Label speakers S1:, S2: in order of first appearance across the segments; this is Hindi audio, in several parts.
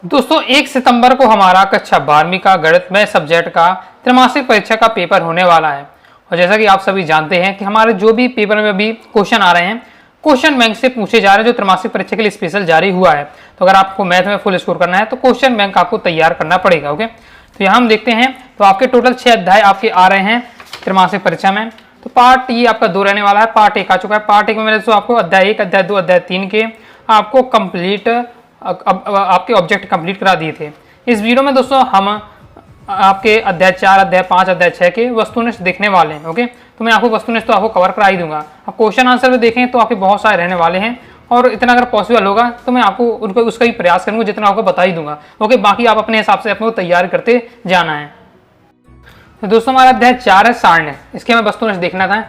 S1: दोस्तों 1 सितंबर को हमारा कक्षा 12वीं का गणित में सब्जेक्ट का त्रैमासिक परीक्षा का पेपर होने वाला है। और जैसा कि आप सभी जानते हैं कि हमारे जो भी पेपर में अभी क्वेश्चन आ रहे हैं, क्वेश्चन बैंक से पूछे जा रहे हैं जो त्रैमासिक परीक्षा के लिए स्पेशल जारी हुआ है। तो अगर आपको मैथ में फुल स्कोर करना है तो क्वेश्चन बैंक आपको तैयार करना पड़ेगा। ओके, तो यहाँ हम देखते हैं तो आपके टोटल 6 अध्याय आपके आ रहे हैं त्रैमासिक परीक्षा में। तो पार्ट ये आपका 2 रहने वाला है। पार्ट 1 आ चुका है। पार्ट 1 में मैंने दोस्तों आपको अध्याय 1, अध्याय 2, अध्याय 3 के आपको कंप्लीट आपके ऑब्जेक्ट कंप्लीट करा दिए थे। इस वीडियो में दोस्तों हम आपके अध्याय 4, अध्याय 5, अध्याय 6 के वस्तुनिष्ठ देखने वाले हैं। ओके, तो मैं आपको वस्तुनिष्ठ तो आपको कवर करा ही दूंगा। अब क्वेश्चन आंसर भी देखें तो आपके बहुत सारे रहने वाले हैं और इतना अगर पॉसिबल होगा तो मैं आपको उनको उसका ही प्रयास करूंगा, जितना आपको बता ही दूंगा। ओके, बाकी आप अपने हिसाब से अपने को तैयार करते जाना है। तो दोस्तों हमारा अध्याय 4 है सारणी, इसके हमें वस्तुनिष्ठ देखना था।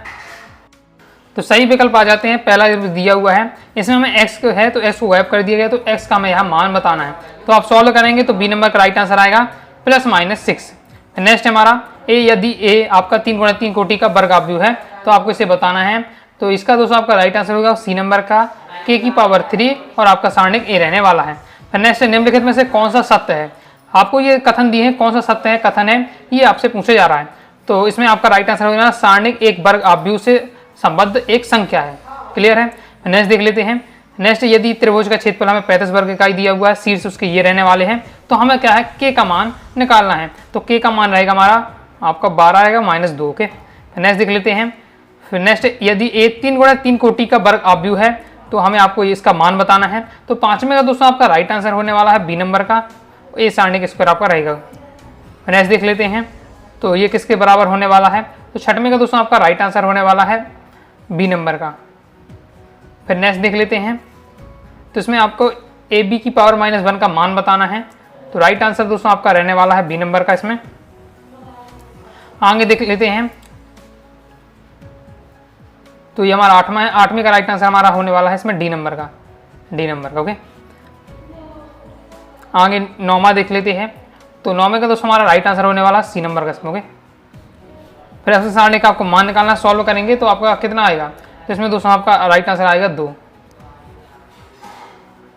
S1: तो सही विकल्प आ जाते हैं। पहला दिया हुआ है, इसमें हमें x है तो x को गायब कर दिया गया, तो x का हमें यहाँ मान बताना है। तो आप सॉल्व करेंगे तो बी नंबर का राइट आंसर आएगा +-6। नेक्स्ट हमारा a, यदि a आपका 3 × 3 कोटि का वर्ग अवयव है तो आपको इसे बताना है। तो इसका दोस्तों आपका राइट आंसर होगा सी नंबर का k⁻3 और आपका सारणिक a रहने वाला है। नेक्स्ट निम्नलिखित में से कौन सा सत्य है। आपको ये कथन दिए हैं, कौन सा सत्य है कथन है ये आपसे पूछा जा रहा है। तो इसमें आपका राइट आंसर होगा सारणिक एक वर्ग अवयव से संबद्ध एक संख्या है। क्लियर है। नेक्स्ट देख लेते हैं। नेक्स्ट, यदि त्रिभुज का क्षेत्रफल हमें 35 वर्ग इकाई दिया हुआ है, शीर्ष उसके ये रहने वाले हैं, तो हमें क्या है k का मान निकालना है। तो k का मान रहेगा हमारा आपका 12 रहेगा -2। ओके, नेक्स्ट देख लेते हैं। फिर नेक्स्ट, यदि a 3 × 3 कोटि का वर्ग अवयव है तो हमें आपको इसका मान बताना है। तो 5वें का दोस्तों आपका राइट आंसर होने वाला है बी नंबर का a सारणिक स्क्वायर आपका रहेगा। नेक्स्ट देख लेते हैं तो ये किसके बराबर होने वाला है। तो 6वें का दोस्तों आपका राइट आंसर होने वाला है बी नंबर का। फिर नेक्स्ट देख लेते हैं तो इसमें आपको ab⁻−1 का मान बताना है। तो राइट आंसर दोस्तों आपका रहने वाला है बी नंबर का। इसमें आगे देख लेते हैं तो ये हमारा 8वां है। 8वें का राइट आंसर हमारा होने वाला है इसमें डी नंबर का। ओके, आगे 9वां देख लेते हैं तो 9वें का दोस्तों हमारा राइट आंसर होने वाला सी नंबर का इसमें। ओके, फिर ऐसे सारणी का आपको मान निकालना, सॉल्व करेंगे तो आपका कितना आएगा। तो इसमें दोस्तों आपका राइट आंसर आएगा 2।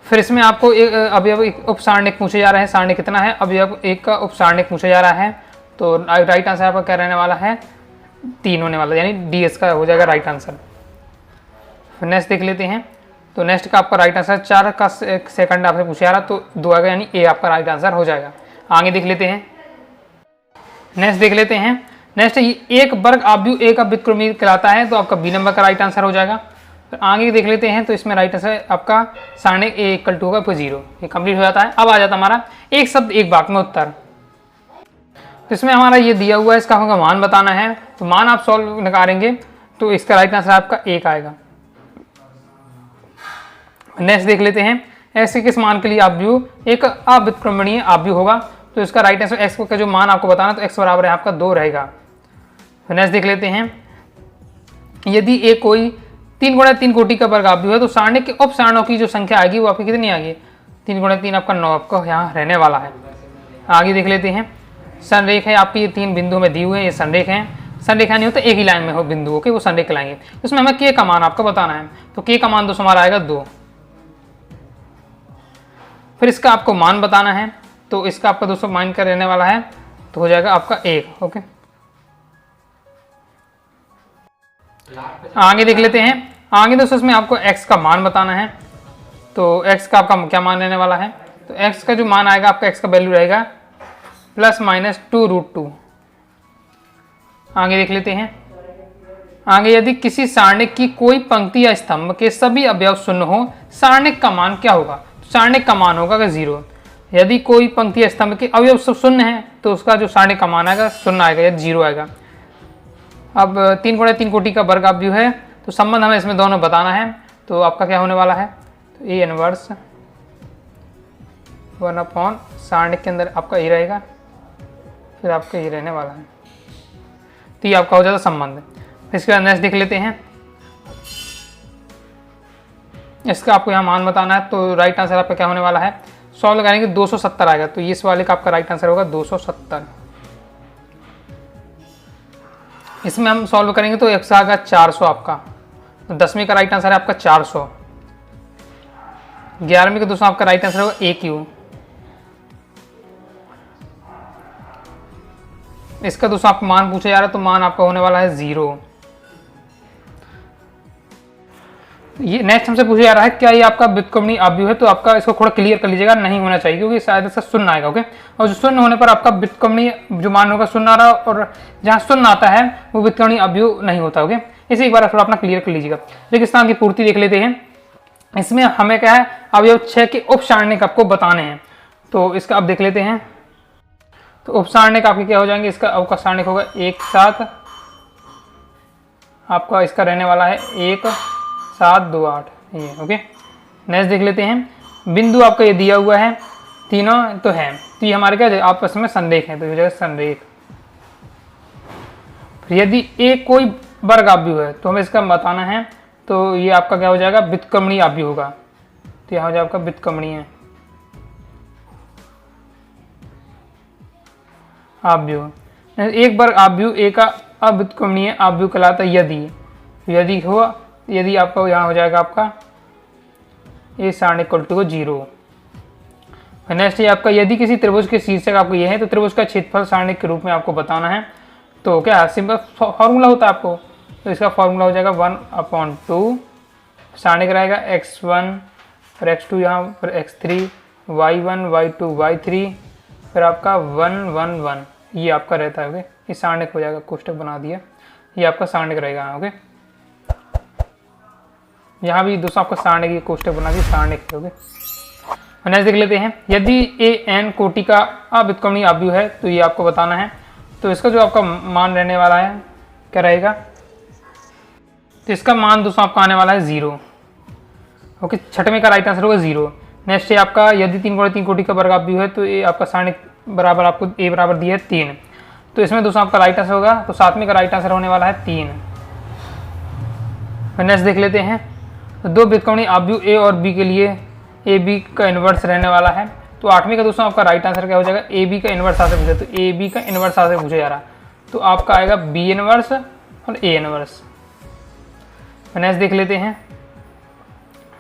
S1: फिर इसमें आपको अवयव उप सारणिक पूछे जा रहे हैं। सारणी कितना है, अवयव 1 का उप सारणिक पूछा जा रहा है। तो राइट आंसर आपका क्या रहने वाला है 3 होने वाला, यानी DS का हो जाएगा राइट आंसर। फिर नेक्स्ट देख लेते हैं तो नेक्स्ट का आपका राइट आंसर 4 का सेकंड आपसे पूछा जा रहा तो 2 आएगा, यानी A आपका राइट आंसर हो जाएगा। आगे देख लेते हैं। नेक्स्ट देख लेते हैं। नेक्स्ट, एक वर्ग अवयव एक व्युत्क्रमी कहलाता है, तो आपका बी नंबर का राइट आंसर हो जाएगा। फिर आगे देख लेते हैं तो इसमें राइट आंसर आपका सारणिक a = 2 होगा 0। ये कंप्लीट हो जाता है। अब आ जाता हमारा एक शब्द एक वाक्य में उत्तर। तो इसमें हमारा ये दिया हुआ है, इसका हमको मान बताना है। तो मान आप सॉल्व निकालेंगे तो इसका राइट आंसर आपका 1 आएगा। नेक्स्ट देख लेते हैं, ऐसे किस मान के लिए अवयव एक अव्युत्क्रमणीय अवयव होगा। तो इसका राइट आंसर x का जो मान आपको बताना तो x बराबर है आपका 2 रहेगा। नेक्स्ट देख लेते हैं, यदि a कोई 3 × 3 कोटि का वर्ग अवयव है तो सारणी के उप सारणों की जो संख्या आएगी वो आपकी कितनी आएगी 3 × 3 आपका 9 आपका यहाँ रहने वाला है। आगे देख लेते हैं, संरेख है आपकी, ये 3 बिंदु में दी हुए हैं, ये संरेख हैं। संरेखा नहीं होता एक ही लाइन में हो बिंदुओं के, वो संरेख लाएंगे। इसमें हमें k का मान आपको बताना है। तो k का मान दोस्तों हमारा आएगा 2। फिर इसका आपको मान बताना है। तो इसका आपका दोस्तों मान का रहने वाला है तो हो जाएगा आपका 1। ओके, आगे देख लेते हैं। आगे दोस्तों इसमें आपको x का मान बताना है। तो x का आपका क्या मान रहने वाला है। तो x का जो मान आएगा आपका x का वैल्यू रहेगा +-2√2। आगे देख लेते हैं। आगे, यदि किसी सारणिक की कोई पंक्ति या स्तंभ के सभी अवयव शून्य हो, सारणिक का मान क्या होगा। तो सारणिक का मान होगा 0। यदि कोई पंक्ति या स्तंभ के अवयव सब शून्य है तो उसका जो सारणिक का मान आएगा 0 आएगा या 0 आएगा। अब 3 × 3 कोटि का वर्ग अवयव है तो संबंध हमें इसमें दोनों बताना है। तो आपका क्या होने वाला है, तो A इनवर्स 1/, सारणिक के अंदर आपका ये रहेगा, फिर आपका ये रहने वाला है। तो ये आपका हो जाता संबंध। इसके बाद नेक्स्ट देख लेते हैं, इसका आपको यहाँ मान बताना है। तो राइट आंसर आपका क्या होने वाला है, सॉल्व करेंगे 270 आएगा। तो इस वाले का आपका राइट आंसर होगा 270। इसमें हम सॉल्व करेंगे तो x आएगा 400 आपका। तो 10वीं का राइट आंसर है आपका 400। 11वीं का दोस्तों आपका राइट आंसर होगा AQ। इसका दोस्तों आपको मान पूछा जा रहा है, तो मान आपका होने वाला है 0। ये नेक्स्ट हमसे पूछा जा रहा है क्या ये आपका व्युत्क्रमणीय अवयव है, तो आपका इसको थोड़ा क्लियर कर लीजिएगा, नहीं होना चाहिए क्योंकि शायद इसका शून्य आएगा। ओके, और जो शून्य होने पर आपका व्युत्क्रमणीय जो मान होगा शून्य आ रहा है, और जहाँ शून्य आता है वो व्युत्क्रमणीय अवयव नहीं होता। ओके, इसे एक बार थोड़ा अपना क्लियर कर लीजिएगा। रेगिस्तान की पूर्ति देख लेते हैं। इसमें हमें क्या है, अवयव 6 के उपसारणिक आपको बताने हैं, तो इसका अब देख लेते हैं। तो उपसारणिक आपके क्या हो जाएंगे, इसका अवका सारणिक होगा 1 7, आपका इसका रहने वाला है 1 7 2 8 ये। ओके, नेक्स्ट देख लेते हैं। बिंदु आपका ये दिया हुआ है, तीनों तो है, तो ये हमारे क्या आपस में संरेख है, तो ये जगह संरेख। यदि एक कोई वर्ग अवयव है तो हमें इसका बताना है, तो ये आपका क्या हो जाएगा, व्युत्क्रमणीय अवयव होगा, तो यहाँ हो जाएगा आपका व्युत्क्रमणीय अवयव। एक वर्ग अवयव एक अव्युत्क्रमणीय अवयव कहलाता है यदि हुआ, यदि आपका यहाँ हो जाएगा आपका ए सारणिक इक्वल टू 0। नेक्स्ट ये आपका यदि किसी त्रिभुज के शीर्षक आपको ये है, तो त्रिभुज का क्षेत्रफल सारणिक के रूप में आपको बताना है। तो क्या सिंपल फॉर्मूला होता है आपको, तो इसका फॉर्मूला हो जाएगा 1/2, सारणिक रहेगा x1 फिर x2 यहाँ फिर x3 y1 y2 y3 फिर आपका 1 1 1 ये आपका रहता है। ओके, ये सारणिक हो जाएगा, कोष्टक बना दिया, ये आपका सारणिक रहेगा। ओके, यहाँ भी दोस्तों आपका सारणिक की कोष्टक बना दी, सारणिक। ओके, नेक्स्ट देख लेते हैं। यदि an कोटि का अव्युत्क्रमणीय अवयव है तो ये आपको बताना है, तो इसका जो आपका मान रहने वाला है क्या रहेगा, तो इसका मान दोस्तों आपका आने वाला है 0। ओके, छठवें का राइट आंसर होगा 0। नेक्स्ट है आपका यदि 3 कोटि का वर्ग अवयव है तो ये आपका सारणिक बराबर आपको a बराबर दिया है 3, तो इसमें दोस्तों आपका राइट आंसर होगा, तो 7वें का राइट आंसर होने वाला है 3। नेक्स्ट देख लेते हैं। दो व्युत्क्रमणीय अवयव a और b के लिए ए बी का इन्वर्स रहने वाला है, तो 8वें का दोस्तों आपका राइट आंसर क्या हो जाएगा, ए बी का इन्वर्स आंसर पूछा, तो ए बी का इन्वर्स आंसर पूछा जा रहा, तो आपका आएगा बी इन्वर्स और ए इन्वर्स। नेक्स्ट देख लेते हैं।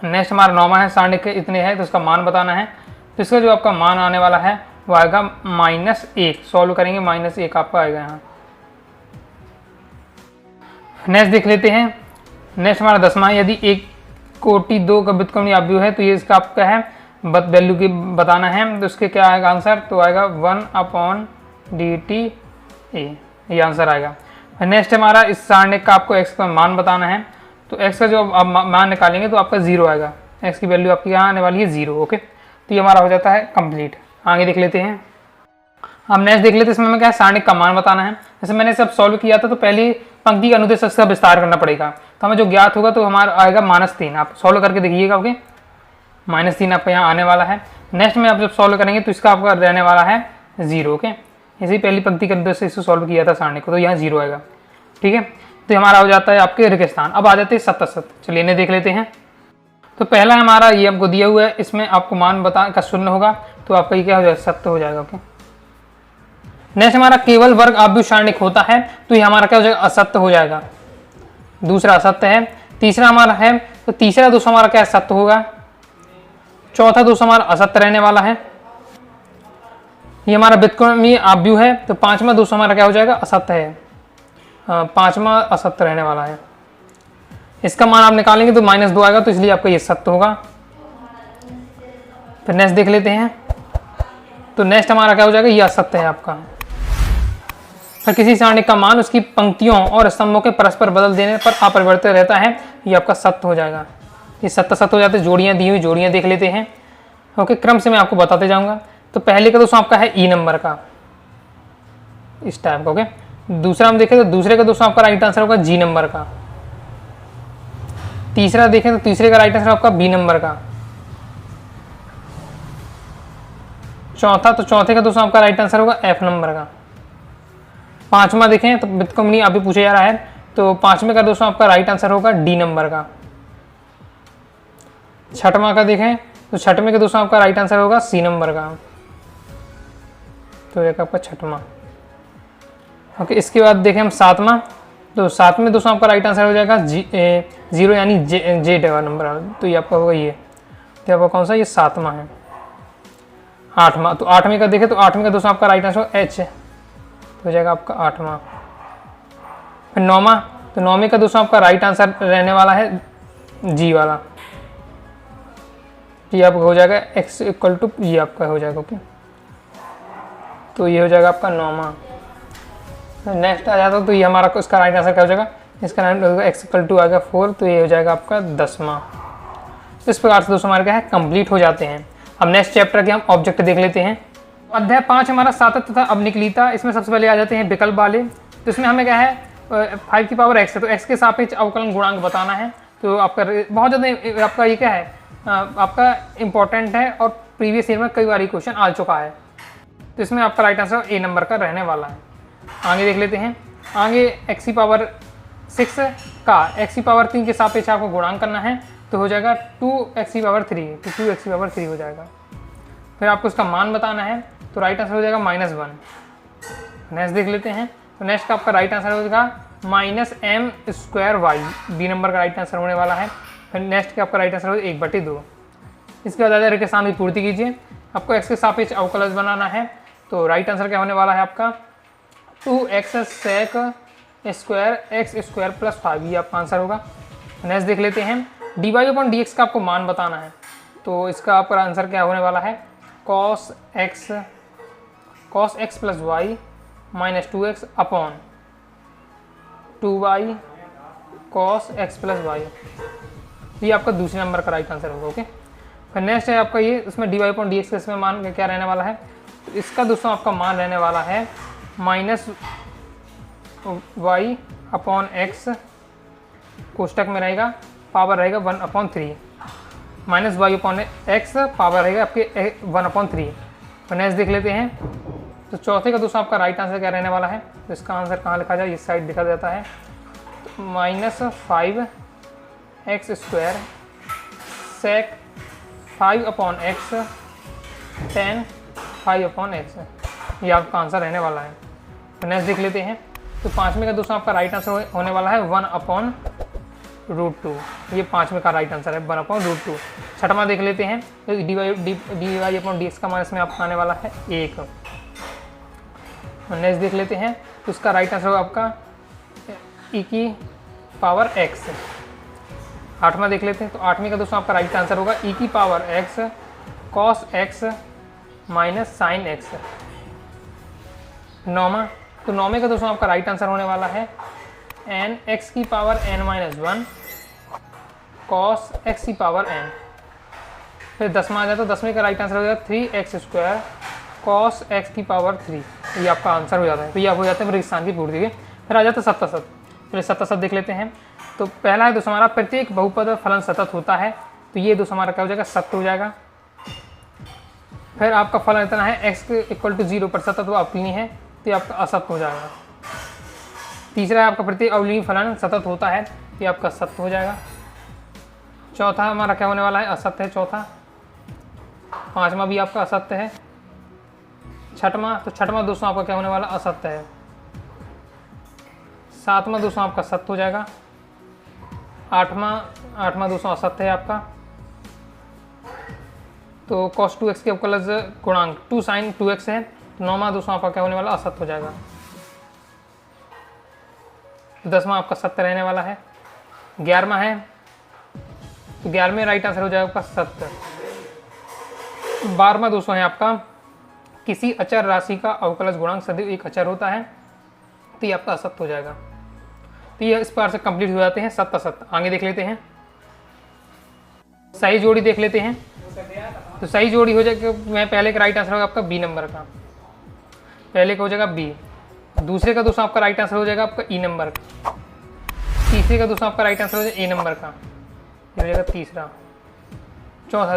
S1: नेक्स्ट हमारा 9वां है, सारणिक इतने है तो इसका मान बताना है, तो इसका जो आपका मान आने वाला है वो आएगा -1। सॉल्व करेंगे -1 आपका आएगा यहाँ। नेक्स्ट देख लेते हैं। नेक्स्ट हमारा 10वां है, यदि एक कोटि 2 का व्युत्क्रमणीय अवयव है तो ये इसका आपका है वैल्यू की बताना है, तो उसके क्या आएगा आंसर, तो आएगा 1/dt a, ये आंसर आएगा। नेक्स्ट हमारा इस सारणिक का आपको x का मान बताना है, तो x का जो आप मान निकालेंगे तो आपका 0 आएगा, x की वैल्यू आपकी यहाँ आने वाली है 0। ओके, तो ये हमारा हो जाता है कंप्लीट। आगे देख लेते हैं। हम नेक्स्ट देख लेते हैं, इसमें हमें क्या है, सारणिक का मान बताना है। जैसे मैंने सब सॉल्व किया था तो पहली पंक्ति के अनुदेश का विस्तार करना पड़ेगा, तो हमें जो ज्ञात होगा तो हमारा आएगा -3। आप सॉल्व करके देखिएगा। ओके, -3 आपका यहाँ आने वाला है। नेक्स्ट में आप जब सॉल्व करेंगे तो इसका आपका रहने वाला है 0। ओके, इसी पहली पंक्ति के अनुदेश से इसको सॉल्व किया था सारणिक को, तो यहाँ 0 आएगा। ठीक है, तो हमारा हो जाता है आपके रेगिस्तान। अब आ जाते हैं सतसत, चलिए इन्हें देख लेते हैं। तो पहला हमारा ये आपको दिया हुआ है, इसमें आपको मान बता का शून्य होगा, तो आपका ये क्या हो जाएगा, सत्य हो जाएगा। ओके, नेक्स्ट हमारा केवल वर्ग अवयव सारणिक होता है, तो ये हमारा क्या हो जाएगा, असत्य हो जाएगा। दूसरा असत्य है। तीसरा हमारा है, तो तीसरा दोस्तों हमारा क्या सत्य होगा। चौथा दोस्तों हमारा असत्य रहने वाला है, ये हमारा व्युत्क्रमणीय अवयव है, तो 5वां दोस्तों हमारा क्या हो जाएगा, असत्य है। 5वां असत्य रहने वाला है। इसका मान आप निकालेंगे तो -2 आएगा, तो इसलिए आपका ये सत्य होगा। फिर नेक्स्ट देख लेते हैं। तो नेक्स्ट हमारा क्या हो जाएगा, ये असत्य है आपका। फिर किसी सारणिक का मान उसकी पंक्तियों और स्तंभों के परस्पर बदल देने पर अपरिवर्तित रहता है, ये आपका सत्य हो जाएगा। ये सत्य हो जाते हैं। जोड़ियाँ दी हुई जोड़ियाँ देख लेते हैं। ओके, क्रम से मैं आपको बताते जाऊँगा। तो पहले का दोस्तों आपका है ई नंबर का, इस टाइप का। ओके, दूसरा हम देखें तो दूसरे का दोस्तों आपका राइट आंसर होगा जी नंबर का। तीसरा देखें तो तीसरे का राइट आंसर आपका बी नंबर का। चौथा, तो चौथे का दोस्तों आपका राइट आंसर होगा एफ नंबर का। पांचवा देखें तो व्युत्क्रमणीय अभी पूछा जा रहा है, तो 5वें का दोस्तों आपका राइट आंसर होगा डी नंबर का। छठवां का देखें तो छठवें का दोस्तों आपका राइट आंसर होगा सी नंबर का। तो एक आपका छठवां। ओके, इसके बाद देखें हम सातवां, तो सातवें दोस्तों आपका राइट आंसर हो जाएगा 0 यानी जेड नंबर, तो ये आपका होगा ये, तो आपका कौन सा, ये सातवां है। आठवां, तो आठवें का देखें तो आठवें का दोस्तों आपका राइट आंसर एच है, हो जाएगा आपका 8वां। फिर 9वां, तो 9वें का दोस्तों आपका राइट आंसर रहने वाला है जी वाला। ये आपका हो जाएगा x इक्वल टू ये आपका हो जाएगा। ओके, तो ये हो जाएगा आपका 9वां। नेक्स्ट आ जाता तो ये हमारा इसका राइट आंसर क्या हो जाएगा, इसका राइट होगा x इक्वल टू आएगा 4, तो ये हो जाएगा आपका 10वां। इस प्रकार से दोस्तों हमारे क्या है कंप्लीट हो जाते हैं। अब नेक्स्ट चैप्टर के हम ऑब्जेक्ट देख लेते हैं। अध्याय 5 हमारा सातत्य तथा अवनिकलिता। इसमें सबसे पहले आ जाते हैं विकल्प वाले। तो इसमें हमें क्या है 5 की पावर x है, तो x के सापेक्ष अवकलन गुणांक बताना है। तो आपका बहुत ज़्यादा आपका ये क्या है आपका इम्पोर्टेंट है और प्रीवियस ईयर में कई बार क्वेश्चन आ चुका है। तो इसमें आपका राइट आंसर ए नंबर का रहने वाला है। आगे देख लेते हैं। आगे x की पावर 6 का x की पावर 3 के सापेक्ष आपको गुणांक करना है, तो हो जाएगा 2x की पावर 3, तो 2x की पावर 3 हो जाएगा। फिर आपको उसका मान बताना है, तो राइट आंसर हो जाएगा -1। नेक्स्ट देख लेते हैं। तो नेक्स्ट का आपका राइट आंसर हो जाएगा -m²y, बी नंबर का राइट आंसर होने वाला है। फिर नेक्स्ट का आपका राइट आंसर हो 1/2। इसके बाद आधार के साथ भी पूर्ति कीजिए। आपको x के सापेक्ष अवकलज बनाना है, तो राइट आंसर क्या होने वाला है आपका 2x sec square x square plus 5, ये आपका आंसर होगा। नेक्स्ट देख लेते हैं। dy/dx का आपको मान बताना है, तो इसका आपका आंसर क्या होने वाला है cos x plus y minus 2x upon 2y cos x plus y, ये आपका दूसरे नंबर का राइट आंसर होगा। ओके, फिर नेक्स्ट है आपका ये, इसमें dy/dx का इसमें मान क्या रहने वाला है, इसका दोस्तों आपका मान रहने वाला है -y अपॉन x, कोष्टक में रहेगा पावर रहेगा 1/3, minus y upon x power रहेगा आपके 1/3। तो नेक्स्ट देख लेते हैं। तो चौथे का दोस्तों आपका राइट आंसर क्या रहने वाला है, तो इसका आंसर कहाँ लिखा जाए, इस साइड लिखा जाता है। तो -5x square sec 5/x tan 5/x, ये आपका आंसर रहने वाला है। तो नेक्स्ट देख लेते हैं। तो 5वें का दोस्तों आपका राइट आंसर होने वाला है 1/√2, ये 5वें का राइट आंसर है 1/√2। छठवां देख लेते हैं। तो dy/dx का मान इसमें आपका आने वाला है 1। नेक्स्ट देख लेते हैं। तो उसका राइट आंसर होगा आपका e की पावर x। 8वां देख लेते हैं। तो 8वें का दोस्तों आपका राइट आंसर होगा e की power x cos x minus sin x। 9वां, तो 9वें का दोस्तों आपका राइट आंसर होने वाला है n x की पावर n-1 cos x की पावर n। फिर 10वां आ जाता है। तो 10वें का राइट आंसर हो जाएगा 3x स्क्वायर cos x की पावर 3, ये आपका आंसर हो जाता है। तो ये आप हो जाता है रेगिस्तान की पूर्ति के। फिर आ जाता है सतत। चलिए सतत देख लेते हैं। तो पहला है दोस्तों हमारा प्रत्येक बहुपद फलन सतत होता है, तो ये दोस्तों हमारा क्या हो जाएगा सत्य हो जाएगा। फिर आपका फलन इतना है x इक्वल टू 0 पर सतत व अवकलनीय है, तो ये आपका असत्य हो जाएगा। तीसरा है आपका प्रत्येक अवकलनीय फलन सतत होता है, ये आपका सत्य हो जाएगा। चौथा हमारा क्या होने वाला है असत्य है चौथा। 5वां भी आपका असत्य है। छठवां, तो छठवां दोस्तों आपका क्या होने वाला असत्य है। 7वां दोस्तों आपका सत्य हो जाएगा। 8वां दोस्तों असत्य है आपका। तो cos 2x के अवकलज गुणांक 2 sin 2x है। 9वां दोस्तों आपका क्या होने वाला असत्य हो जाएगा। 10वां आपका सत्य रहने वाला है। 11वां है, तो 11वें राइट आंसर हो जाएगा आपका सत्य। 12वां दोस्तों है आपका किसी अचर राशि का अवकलज गुणांक सदैव एक अचर होता है, तो ये आपका असत्य हो जाएगा। तो ये इस प्रकार से कंप्लीट हो जाते हैं सत्य असत्य। आगे देख लेते हैं। सही जोड़ी देख लेते हैं। तो सही जोड़ी हो जाएगा, मैं पहले का राइट आंसर होगा आपका बी नंबर का, पहले का हो जाएगा बी। दूसरे का दोस्तों आपका राइट आंसर हो जाएगा आपका ई नंबर का। तीसरे का दोस्तों आपका राइट आंसर हो जाएगा ए नंबर का, ये हो जाएगा तीसरा।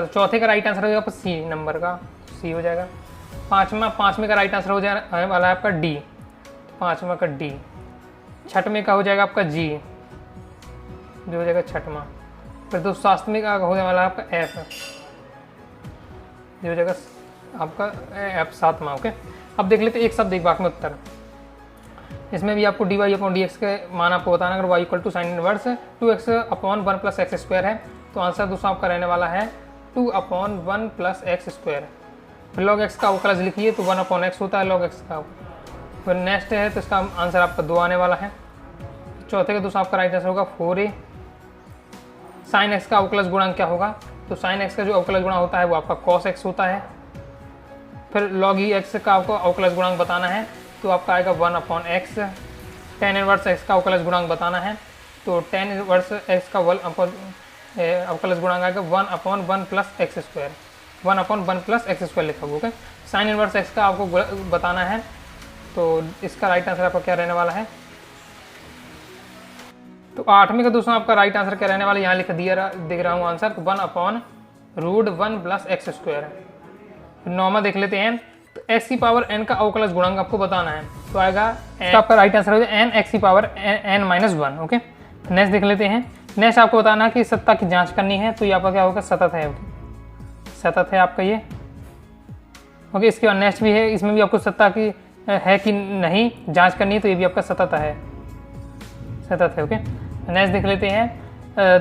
S1: चौथे का राइट आंसर हो जाएगा आपका सी नंबर का, सी हो जाएगा। पाँचवें का राइट आंसर हो जाने वाला है आपका डी, 5वां का डी। छठवें का हो जाएगा आपका जी, जो हो जाएगा छठवां। फिर तो 7वें का होने वाला है आपका एफ, जो हो जाएगा आपका एफ 7वां। ओके, अब देख लेते हैं एक शब्द एक वाक्य में उत्तर। इसमें भी आपको dy/dx के मान आपको बताना, अगर y equal to sine inverse 2x upon 1 plus x square है, तो आंसर दोस्तों आपका रहने वाला है 2/1 प्लस एक्स स्क्वायर। फिर log x का अवकलज लिखिए, तो 1/x होता है log x का। फिर नेक्स्ट है तो इसका आंसर आपका 2 आने वाला है। चौथे का दूसरा आपका राइट आंसर होगा 4a। साइन एक्स का अवकलज गुणांक क्या होगा? तो साइन एक्स का जो अवकलज गुणांक होता है वो आपका कॉस एक्स होता है। फिर लॉग ई एक्स का आपको अवकलज गुणांक बताना है तो आपका आएगा 1/x। टेन इनवर्स एक्स का अवकलज गुणांक बताना है तो टेन इनवर्स एक्स का अवकलज गुणांक आएगा 1/1 + x²। 1/1 + x² लिखा होगा। साइन इनवर्स एक्स का आपको बताना है तो इसका राइट आंसर आपका क्या रहने वाला है? तो 8वें का दूसरा आपका राइट आंसर क्या रहने वाला है? यहाँ लिख दिख रहा हूँ आंसर 1/√1 + x²। 9वां देख लेते हैं तो x⁴n का अवकलज गुणांक आपको बताना है तो आएगा आपका राइट आंसर हो जाएगा n x⁴n-1। ओके, नेक्स्ट देख लेते हैं। नेक्स्ट आपको बताना है कि सत्ता की जांच करनी है तो ये आपका क्या होगा? सतत है। सतत है आपका ये। ओके, इसके बाद नेक्स्ट भी है, इसमें भी आपको सत्ता की है कि नहीं जांच करनी है तो ये भी आपका सतत है। सतत है। ओके, नेक्स्ट देख लेते हैं।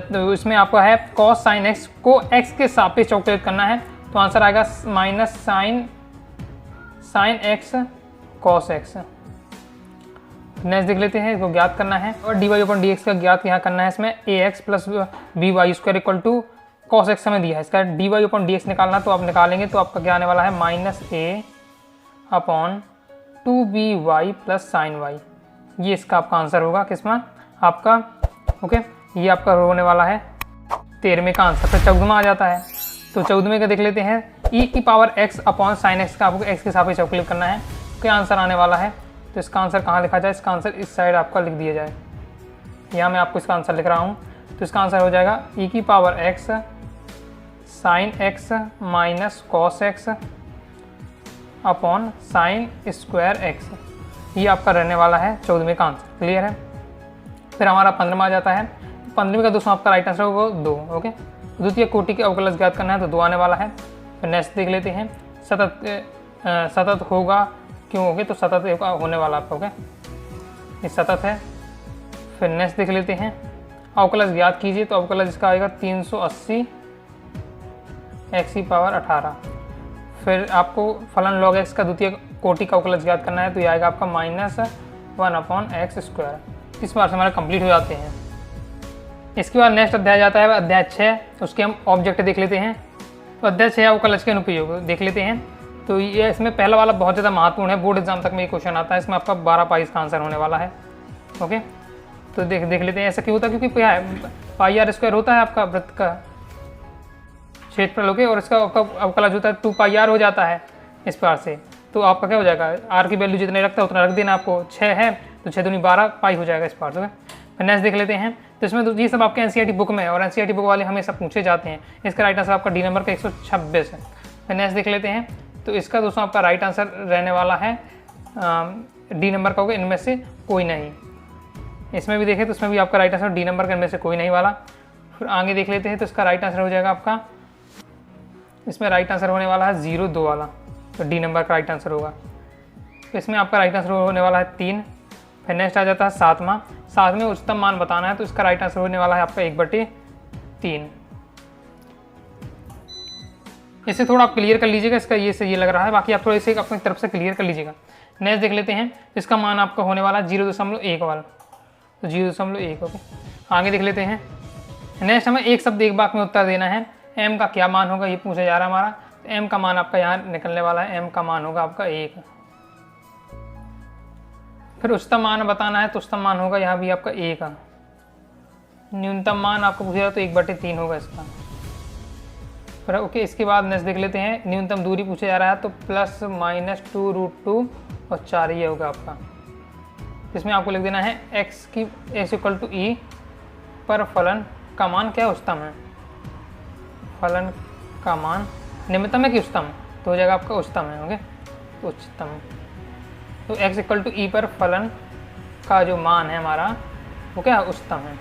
S1: तो इसमें आपका है cos sin x को x के सापेक्ष कैलकुलेट करना है तो आंसर आएगा -sin x cos x। Next देख लेते हैं, इसको ज्ञात करना है और dy/dx का ज्ञात यहाँ करना है। इसमें ax + by² = cos x हमें दिया है, इसका dy/dx निकालना तो आप निकालेंगे तो आपका क्या आने वाला है? -a/2by + sin y। ये इसका आपका आंसर होगा किसमें आपका? ओके, ये आपका होने वाला है 13वें का आंसर। फिर 14वां आ जाता है तो 14वें का देख लेते हैं। e⁴x/sin x का आपको x के सापेक्ष कैलकुलेट करना है, क्या आंसर आने वाला है? तो इसका आंसर कहाँ लिखा जाए? इसका आंसर इस साइड आपका लिख दिया जाए। यहाँ मैं आपको इसका आंसर लिख रहा हूँ तो इसका आंसर हो जाएगा e⁴x sin x - cos x sin² x। ये आपका रहने वाला है 14वें का आंसर। क्लियर है? फिर हमारा 15वां आ जाता है। 15वें का दूसरा आपका राइट आंसर होगा 2। ओके, द्वितीय कोटि के अवकलज ज्ञात करना है तो 2 आने वाला है। फिर नेक्स्ट देख लेते हैं। सतत होगा क्यों? होगे तो सतत होने वाला आपका। ओके, ये सतत है। फिर नेक्स्ट देख लेते हैं, अवकलज ज्ञात कीजिए तो अवकलज इसका आएगा 380 x⁴18। फिर आपको फलन log x का द्वितीय कोटि का अवकलज ज्ञात करना है तो ये आएगा आपका -1/x²। इस बार से हमारे कंप्लीट हो जाते हैं। इसके बाद नेक्स्ट अध्याय जाता है अध्याय 6। उसके हम ऑब्जेक्ट देख लेते हैं। तो अध्याय 6 अवकलज के अनुप्रयोग देख लेते हैं। तो ये इसमें पहला वाला बहुत ज़्यादा महत्वपूर्ण है, बोर्ड एग्जाम तक में ये क्वेश्चन आता है। इसमें आपका 12 पाई का आंसर होने वाला है। ओके, तो देख लेते हैं। ऐसा क्यों होता है? क्योंकि क्या है, πr² होता है आपका वृत्त का क्षेत्रफल। ओके, और इसका अवकलज होता है 2πr हो जाता है इस पार से। तो आपका क्या हो जाएगा? r की वैल्यू जितने रखता है उतना रख देना आपको। 6 है तो 6 दूनी 12 पाई हो जाएगा इस पार से। फिर नेक्स्ट देख लेते हैं। तो इसमें तो ये सब आपके एनसीईआरटी बुक में है और एनसीईआरटी बुक वाले हमेशा पूछे जाते हैं। इसका राइट आंसर आपका डी नंबर का 126 है। फिर नेक्स्ट देख लेते हैं। तो इसका दोस्तों आपका राइट आंसर रहने वाला है डी नंबर का होगा इनमें से कोई नहीं। इसमें भी देखें तो इसमें भी आपका राइट आंसर डी नंबर का इनमें से कोई नहीं वाला। फिर आगे देख लेते हैं तो इसका राइट आंसर हो जाएगा आपका, इसमें राइट आंसर होने वाला है 0-2 वाला, तो डी नंबर का राइट आंसर होगा। तो इसमें आपका राइट आंसर होने वाला है 3। फिर नेक्स्ट आ जाता है 7वां। 7वें उच्चतम मान बताना है तो इसका राइट आंसर होने वाला है आपका 1/3। इसे थोड़ा आप क्लियर कर लीजिएगा, इसका ये से ये लग रहा है, बाकी आप थोड़ा इसे अपनी तरफ से क्लियर कर लीजिएगा। नेक्स्ट देख लेते हैं, इसका मान आपका होने वाला है 0.1 वाला, तो 0.1। ओके, आगे देख लेते हैं। नेक्स्ट हमें एक शब्द एक वाक्य में उत्तर देना है। m का क्या मान होगा ये पूछा जा रहा है हमारा। तो m का मान आपका यहाँ निकलने वाला है, m का मान होगा आपका 1। फिर उच्चतम मान बताना है तो उच्चतम मान होगा यहाँ भी आपका 1। न्यूनतम मान आपको पूछा जाए तो 1/3 होगा इसका। फिर ओके, इसके बाद नेक्स्ट देख लेते हैं। न्यूनतम दूरी पूछा जा रहा है तो +-2√2 और 4 ये होगा आपका। इसमें आपको लिख देना है x=e पर फलन का मान क्या उच्चतम है। फलन का मान निम्नतम है कि उच्चतम, तो हो जाएगा आपका उच्चतम है। ओके, तो उच्चतम, तो x=e पर फलन का जो मान है हमारा वो क्या उच्चतम है।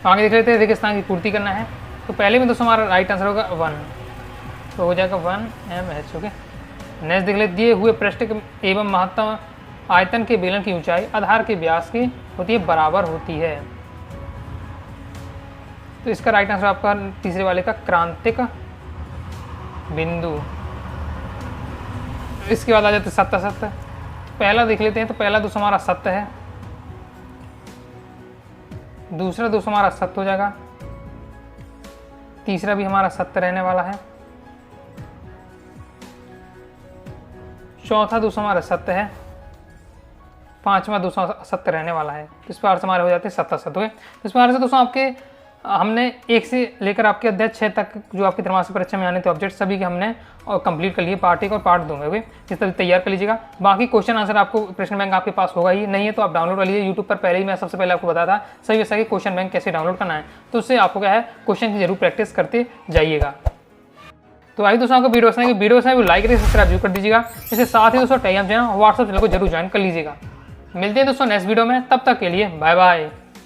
S1: आगे देख लेते हैं, रेगिस्तान की पूर्ति करना है तो पहले में दोस्तों हमारा राइट आंसर होगा 1, तो हो जाएगा 1 mH। ओके, नेक्स्ट देख लेते, दिए हुए पृष्ठ एवं महत्तम आयतन के बेलन की ऊंचाई आधार के व्यास की होती है बराबर होती है। तो इसका राइट आंसर आपका तीसरे वाले का क्रांतिक बिंदु। इसके बाद आ जाते 7। पहला देख लेते हैं। तो पहला दोस्तों हमारा सत्य है, दूसरा दोस्तों हमारा सत्य हो जाएगा, तीसरा भी हमारा सत्य रहने वाला है, चौथा दोस्तों हमारा सत्य है, पांचवा दोस्तों असत्य रहने वाला है। इस प्रकार से हमारे हो जाते हैं 7 असत्य हुए। इस प्रकार से दोस्तों आपके हमने 1 से लेकर आपके अध्याय 6 तक जो आपकी त्रैमासिक परीक्षा में आने थे ऑब्जेक्ट सभी के हमने कंप्लीट कर लिए, पार्ट 1 और पार्ट 2 में हुए। इस तरह तैयार कर लीजिएगा। बाकी क्वेश्चन आंसर आपको प्रश्न बैंक आपके पास होगा ही, नहीं है तो आप डाउनलोड कर लीजिए। यूट्यूब पर पहले ही मैं सबसे पहले आपको बताया था सही वैसा कि क्वेश्चन बैंक कैसे डाउनलोड करना है, तो उससे आपको क्या है क्वेश्चन की जरूर प्रैक्टिस करते जाइएगा। तो आइए दोस्तों आपको वीडियो से लाइक करिए, सब्सक्राइब जरूर कर दीजिएगा। इसके साथ ही दोस्तों टेलीग्राम चैनल व्हाट्सएप चैनल को जरूर ज्वाइन कर लीजिएगा। मिलते हैं दोस्तों नेक्स्ट वीडियो में, तब तक के लिए बाय बाय।